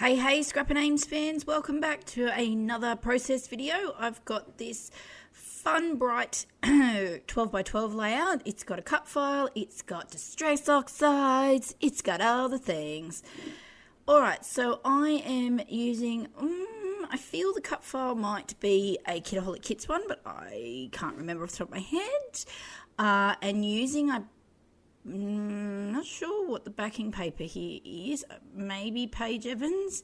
Hey, Scrap and Ames fans, welcome back to another process video. I've got this fun, bright 12 by 12 layout. It's got a cut file, it's got distress oxides, it's got all the things. Alright, so I am using, I feel the cut file might be a Kitaholic Kits one, but I can't remember off the top of my head. And using not sure what the backing paper here is, maybe Paige Evans,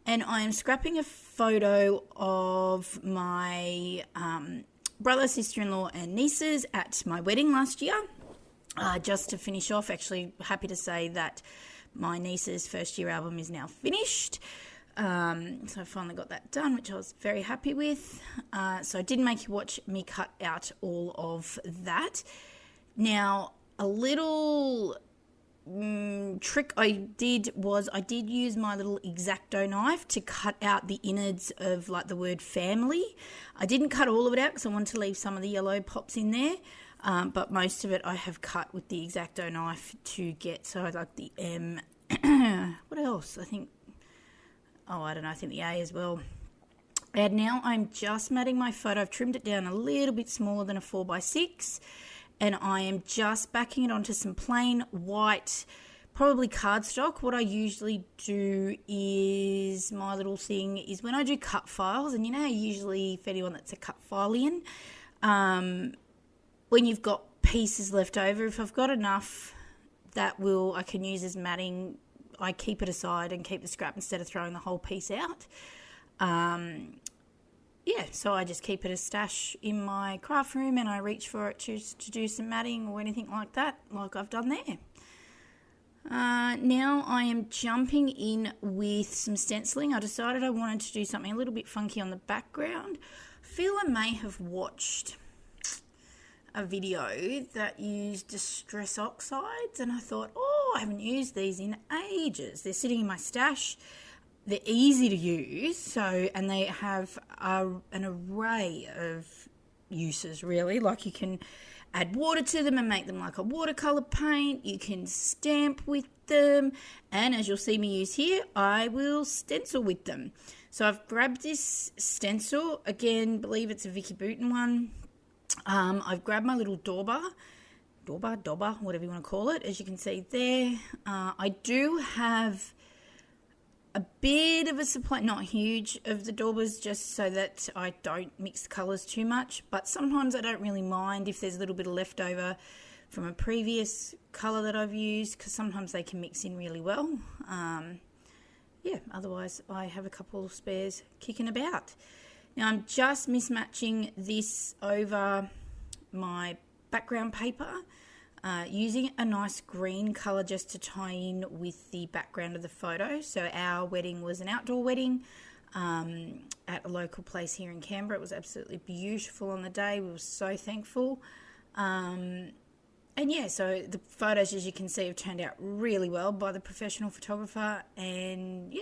and I am scrapping a photo of my brother, sister-in-law and nieces at my wedding last year. Just to finish off, actually happy to say that my niece's first year album is now finished. So I finally got that done, which I was very happy with. So I did make you watch me cut out all of that. Now, a little trick I did use my little X-Acto knife to cut out the innards of like the word family. I didn't cut all of it out because I wanted to leave some of the yellow pops in there, but most of it I have cut with the X-Acto knife to get, so I like the M. What else? I think the A as well. And now I'm just matting my photo. I've trimmed it down a little bit smaller than a 4x6. And I am just backing it onto some plain white, probably cardstock. What I usually do is, my little thing is when I do cut files, and you know usually for anyone that's a cut filean, when you've got pieces left over, if I've got enough I can use as matting, I keep it aside and keep the scrap instead of throwing the whole piece out. So I just keep it as stash in my craft room and I reach for it to do some matting or anything like that, like I've done there. Now I am jumping in with some stenciling. I decided I wanted to do something a little bit funky on the background. I feel I may have watched a video that used distress oxides and I thought, I haven't used these in ages. They're sitting in my stash. They're easy to use, and they have an array of uses, really. Like you can add water to them and make them like a watercolour paint. You can stamp with them, and as you'll see me use here, I will stencil with them. So I've grabbed this stencil, again, believe it's a Vicki Boutin one. I've grabbed my little dauber, whatever you want to call it, as you can see there. I do have a bit of a supply, not huge, of the daubers just so that I don't mix the colours too much, but sometimes I don't really mind if there's a little bit of leftover from a previous colour that I've used, because sometimes they can mix in really well. Otherwise I have a couple of spares kicking about. Now I'm just mismatching this over my background paper, using a nice green colour just to tie in with the background of the photo. So our wedding was an outdoor wedding at a local place here in Canberra. It was absolutely beautiful on the day. We were so thankful. So the photos, as you can see, have turned out really well by the professional photographer. And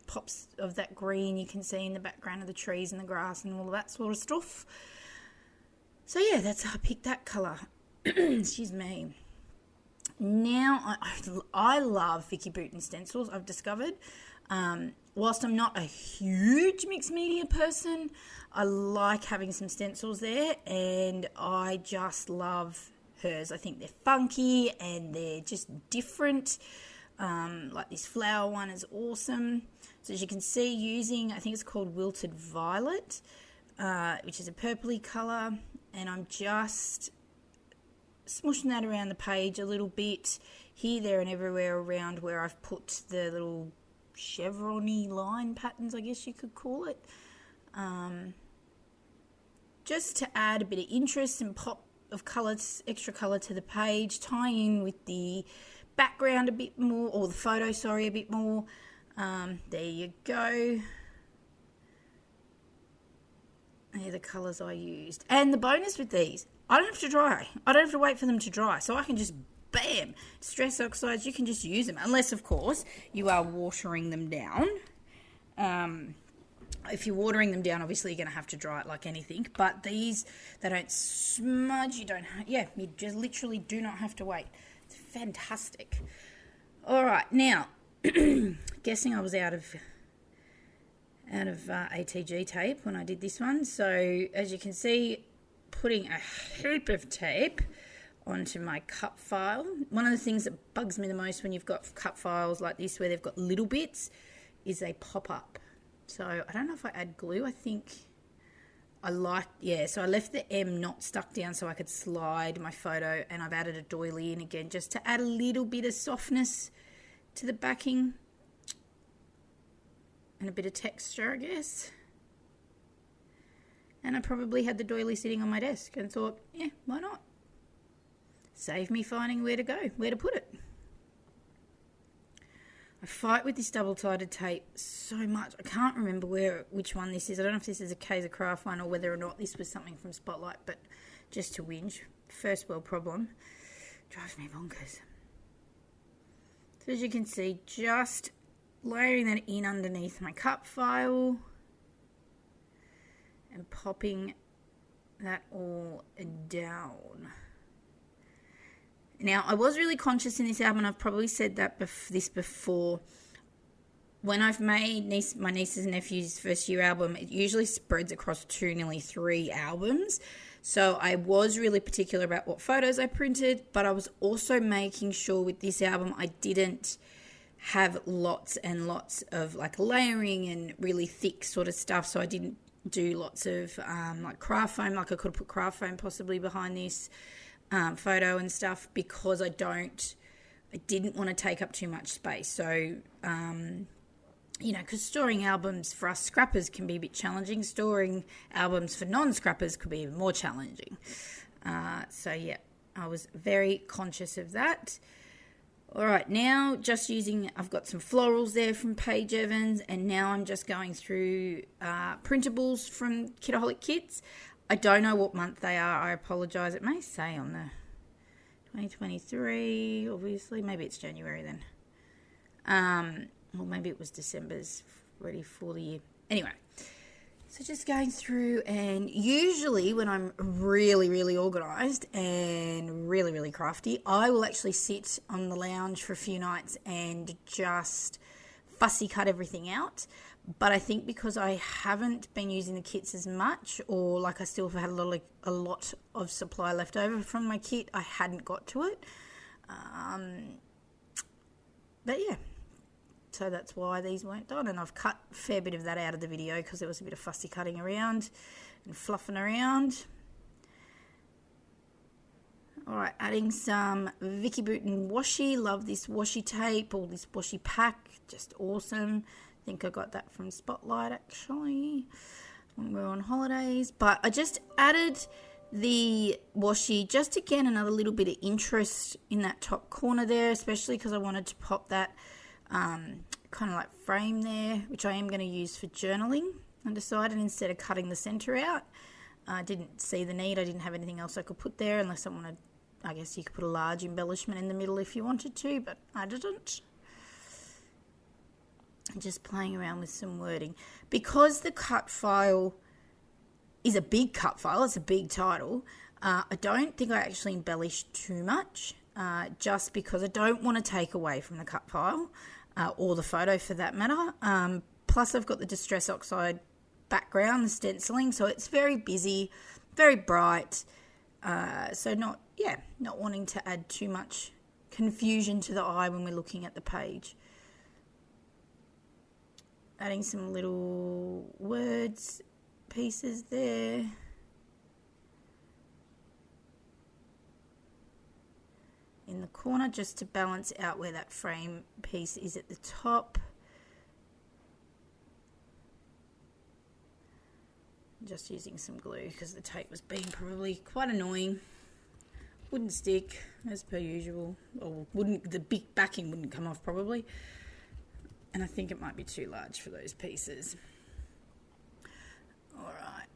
pops of that green you can see in the background of the trees and the grass and all of that sort of stuff. So that's how I picked that colour. Excuse me. Now, I love Vicki Boutin stencils, I've discovered. Whilst I'm not a huge mixed media person, I like having some stencils there, and I just love hers. I think they're funky and they're just different. Like this flower one is awesome. So as you can see, using, I think it's called Wilted Violet, which is a purpley colour, and I'm just smushing that around the page a little bit, here, there and everywhere around where I've put the little chevron-y line patterns, I guess you could call it, just to add a bit of interest and pop of colours, extra colour to the page, tie in with the background a bit more, or the photo, sorry, a bit more. There you go. They're the colours I used. And the bonus with these, I don't have to dry. I don't have to wait for them to dry. So I can just, bam, distress oxides, you can just use them. Unless, of course, you are watering them down. If you're watering them down, obviously you're going to have to dry it like anything. But these, they don't smudge. You don't, you just literally do not have to wait. It's fantastic. All right, now, guessing I was out of out of ATG tape when I did this one. So as you can see, putting a heap of tape onto my cut file. One of the things that bugs me the most when you've got cut files like this where they've got little bits is they pop up. So I don't know if I add glue. I think so I left the M not stuck down so I could slide my photo, and I've added a doily in again just to add a little bit of softness to the backing and a bit of texture, I guess. And I probably had the doily sitting on my desk and thought, yeah, why not? Save me finding where to put it. I fight with this double-sided tape so much. I can't remember which one this is. I don't know if this is a Kaiser Craft one or whether or not this was something from Spotlight, but just to whinge. First world problem. Drives me bonkers. So as you can see, just layering that in underneath my cut file and popping that all down. Now, I was really conscious in this album, and I've probably said this before. When I've made my nieces and nephews' first year album, it usually spreads across 2, nearly 3 albums. So I was really particular about what photos I printed, but I was also making sure with this album I didn't have lots and lots of like layering and really thick sort of stuff. So I didn't do lots of like craft foam, like I could put craft foam possibly behind this photo and stuff, because I didn't want to take up too much space. So, because storing albums for us scrappers can be a bit challenging. Storing albums for non-scrappers could be even more challenging. I was very conscious of that. All right, now I've got some florals there from Paige Evans, and now I'm just going through printables from Kitaholic Kits. I don't know what month they are. I apologise. It may say on the 2023, obviously. Maybe it's January then. Or maybe it was December's ready for the year. Anyway, so just going through, and usually when I'm really, really organised and really, really crafty, I will actually sit on the lounge for a few nights and just fussy cut everything out. But I think because I haven't been using the kits as much, or like I still have had a lot of supply left over from my kit, I hadn't got to it. But yeah, so that's why these weren't done. And I've cut a fair bit of that out of the video because there was a bit of fussy cutting around and fluffing around. All right, adding some Vicki Boutin washi. Love this washi tape, or this washi pack. Just awesome. I think I got that from Spotlight actually when we were on holidays. But I just added the washi just to get another little bit of interest in that top corner there, especially because I wanted to pop that kind of like frame there, which I am going to use for journaling. I decided instead of cutting the center out, I didn't see the need. I didn't have anything else I could put there unless I wanted, I guess you could put a large embellishment in the middle if you wanted to, but I didn't. Just playing around with some wording. Because the cut file is a big cut file, it's a big title, I don't think I actually embellished too much, just because I don't want to take away from the cut file, or the photo for that matter. Plus I've got the Distress Oxide background, the stenciling, so it's very busy, very bright, so not wanting to add too much confusion to the eye when we're looking at the page. Adding some little words pieces there. In the corner, just to balance out where that frame piece is at the top. Just using some glue because the tape was being probably quite annoying. Wouldn't stick as per usual, or the big backing wouldn't come off probably. And I think it might be too large for those pieces. All right.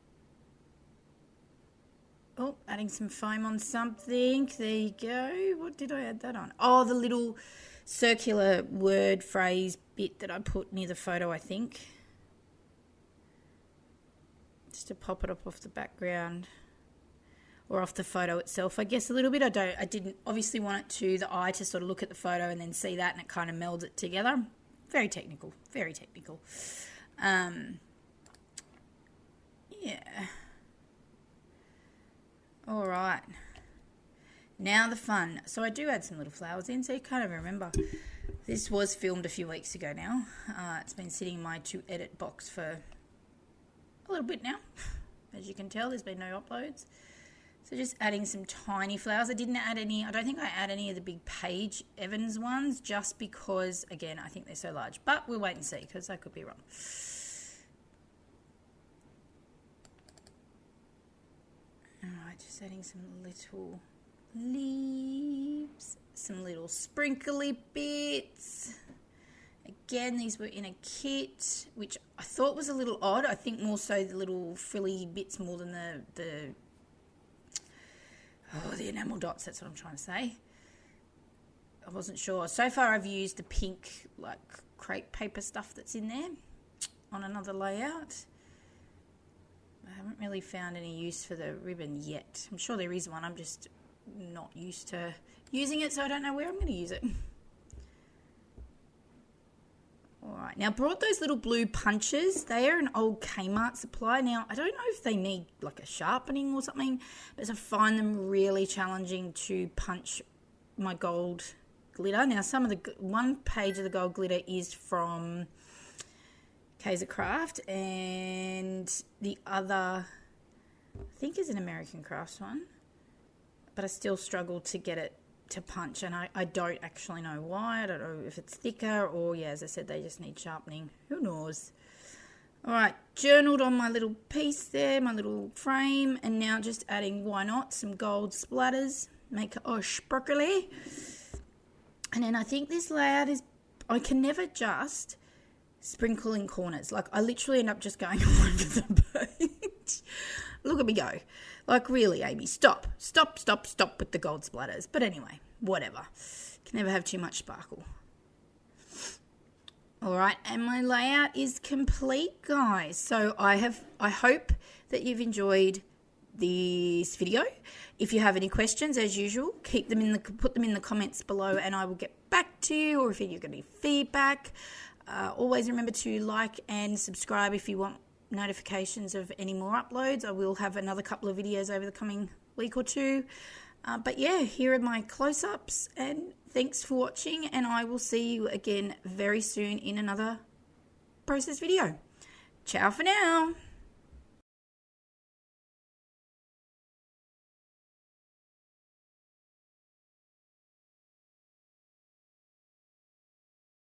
Oh, adding some foam on something. There you go. What did I add that on? Oh, the little circular word phrase bit that I put near the photo, I think. Just to pop it up off the background. Or off the photo itself, I guess a little bit. I didn't obviously want the eye to sort of look at the photo and then see that, and it kind of melds it together. Very technical, very technical. Yeah. All right. Now the fun. So I do add some little flowers in, so you kind of remember. This was filmed a few weeks ago now. It's been sitting in my to edit box for a little bit now. As you can tell, there's been no uploads. So just adding some tiny flowers. I didn't add any, I don't think I add any of the big Paige Evans ones, just because, again, I think they're so large. But we'll wait and see, because I could be wrong. Alright, just adding some little leaves, some little sprinkly bits. Again, these were in a kit, which I thought was a little odd. I think more so the little frilly bits more than the enamel dots, that's what I'm trying to say. I wasn't sure. So far I've used the pink, like, crepe paper stuff that's in there on another layout. I haven't really found any use for the ribbon yet. I'm sure there is one. I'm just not used to using it, so I don't know where I'm going to use it. Alright, now I brought those little blue punches. They are an old Kmart supply. Now, I don't know if they need like a sharpening or something, but I find them really challenging to punch my gold glitter. Now, one page of the gold glitter is from Kaiser Craft, and the other, I think, is an American Crafts one, but I still struggle to get it to punch, and I don't actually know why. I don't know if it's thicker or, yeah, as I said, they just need sharpening. Who knows? Alright, journaled on my little piece there, my little frame, and now just adding, why not, some gold splatters. Make it sparkly. And then I think this layout is, I can never just sprinkle in corners. Like, I literally end up just going all over the page. Look at me go. Like, really, Amy, stop with the gold splatters. But anyway, whatever. Can never have too much sparkle. All right, and my layout is complete, guys. So I hope that you've enjoyed this video. If you have any questions, as usual, put them in the comments below, and I will get back to you. Or if you've got any feedback, always remember to like and subscribe if you want notifications of any more uploads. I will have another couple of videos over the coming week or two. But yeah, here are my close-ups, and thanks for watching, and I will see you again very soon in another process video. Ciao for now.